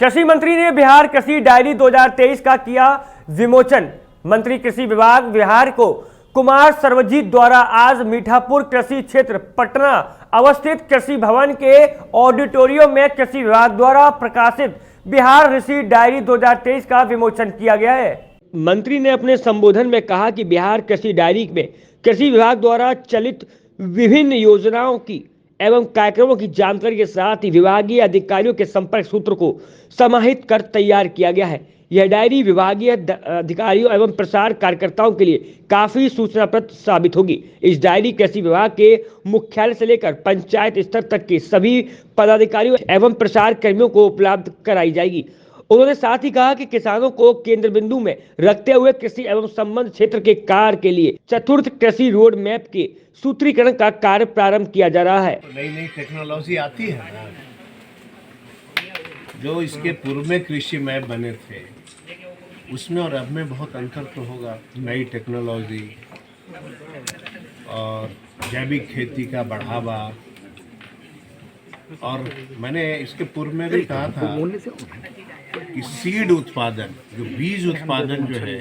कृषि मंत्री ने बिहार कृषि डायरी 2023 का किया विमोचन। मंत्री कृषि विभाग बिहार को कुमार सर्वजीत द्वारा आज मीठापुर कृषि क्षेत्र पटना अवस्थित कृषि भवन के ऑडिटोरियम में कृषि विभाग द्वारा प्रकाशित बिहार कृषि डायरी 2023 का विमोचन किया गया है। मंत्री ने अपने संबोधन में कहा कि बिहार कृषि डायरी में कृषि विभाग द्वारा चलित विभिन्न योजनाओं की एवं कार्यक्रमों की जानकारी के साथ ही विभागीय अधिकारियों के संपर्क सूत्र को समाहित कर तैयार किया गया है। यह डायरी विभागीय अधिकारियों एवं प्रसार कार्यकर्ताओं के लिए काफी सूचनाप्रद साबित होगी। इस डायरी कृषि विभाग के मुख्यालय से लेकर पंचायत स्तर तक के सभी पदाधिकारियों एवं प्रसार कर्मियों को उपलब्ध कराई जाएगी। उन्होंने साथ ही कहा कि किसानों को केंद्र बिंदु में रखते हुए कृषि एवं संबंध क्षेत्र के कार्य के लिए चतुर्थ कृषि रोड मैप के सूत्रीकरण का कार्य प्रारंभ किया जा रहा है। नई नई टेक्नोलॉजी आती है ना, जो इसके पूर्व में कृषि मैप बने थे उसमें और अब में बहुत अंतर तो होगा। नई टेक्नोलॉजी और जैविक खेती का बढ़ावा, और मैंने इसके पूर्व में भी कहा था कि सीड उत्पादन, जो बीज उत्पादन जो है,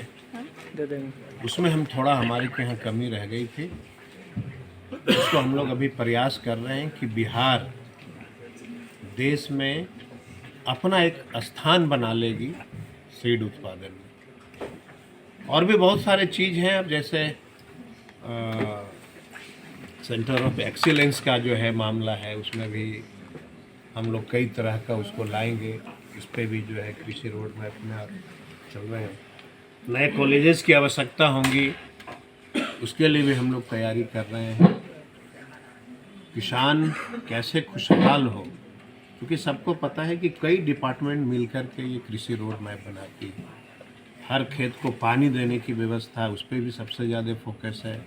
उसमें हम थोड़ा हमारे के यहाँ कमी रह गई थी। इसको हम लोग अभी प्रयास कर रहे हैं कि बिहार देश में अपना एक स्थान बना लेगी सीड उत्पादन में। और भी बहुत सारे चीज़ हैं, अब जैसे सेंटर ऑफ एक्सीलेंस का जो है मामला है, उसमें भी हम लोग कई तरह का उसको लाएंगे। इस पे भी जो है कृषि रोड मैप में चल रहे हैं। नए कॉलेजेस की आवश्यकता होंगी, उसके लिए भी हम लोग तैयारी कर रहे हैं। किसान कैसे खुशहाल हो, क्योंकि सबको पता है कि कई डिपार्टमेंट मिलकर के ये कृषि रोड मैप बनाती है। हर खेत को पानी देने की व्यवस्था, उस पर भी सबसे ज़्यादा फोकस है।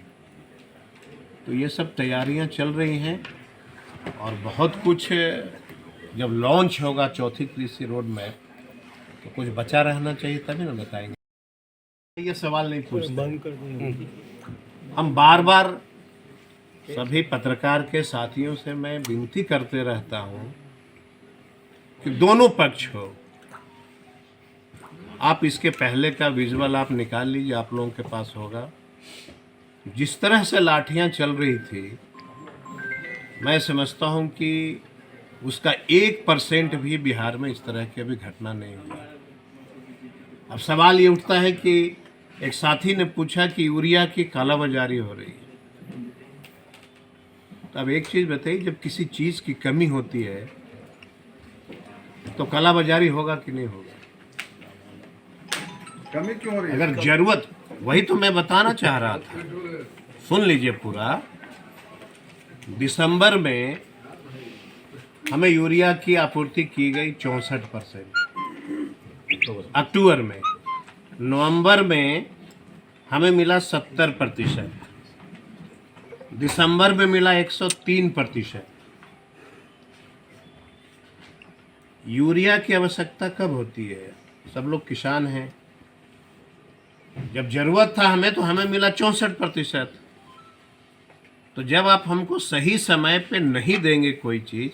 तो ये सब तैयारियां चल रही हैं और बहुत कुछ जब लॉन्च होगा चौथी कृषि रोड मैप तो कुछ बचा रहना चाहिए, तभी ना बताएंगे। ये सवाल नहीं पूछते। हम बार बार सभी पत्रकार के साथियों से मैं विनती करते रहता हूं कि दोनों पक्ष हो। आप इसके पहले का विजुअल आप निकाल लीजिए, आप लोगों के पास होगा। जिस तरह से लाठियां चल रही थी, मैं समझता हूं कि उसका 1% भी बिहार में इस तरह की अभी घटना नहीं हुई। अब सवाल ये उठता है कि एक साथी ने पूछा कि यूरिया की कालाबाजारी हो रही है। तो अब एक चीज़ बताइए, जब किसी चीज़ की कमी होती है तो कालाबाजारी होगा कि नहीं होगा? कमी क्यों हो रही है? अगर जरूरत, वही तो मैं बताना चाह रहा था, सुन लीजिए पूरा। दिसंबर में हमें यूरिया की आपूर्ति की गई 64%, अक्टूबर में, नवंबर में हमें मिला 70%, दिसंबर में मिला 103%। यूरिया की आवश्यकता कब होती है? सब लोग किसान हैं। जब जरूरत था हमें, तो हमें मिला 64%। तो जब आप हमको सही समय पे नहीं देंगे कोई चीज़,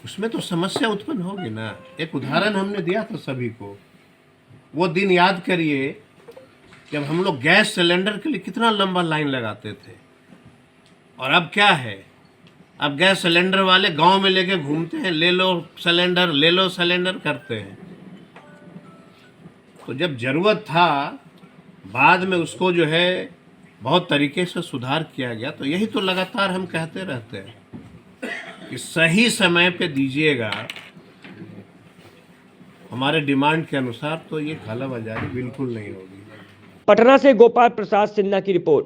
उसमें तो समस्या उत्पन्न होगी ना। एक उदाहरण हमने दिया था सभी को, वो दिन याद करिए जब हम लोग गैस सिलेंडर के लिए कितना लंबा लाइन लगाते थे। और अब क्या है, अब गैस सिलेंडर वाले गांव में लेके घूमते हैं, ले लो सिलेंडर, ले लो सिलेंडर करते हैं। तो जब जरूरत था, बाद में उसको जो है बहुत तरीके से सुधार किया गया। तो यही तो लगातार हम कहते रहते हैं कि सही समय पे दीजिएगा हमारे डिमांड के अनुसार, तो ये कालाबाजारी बिल्कुल नहीं होगी। पटना से गोपाल प्रसाद सिन्हा की रिपोर्ट।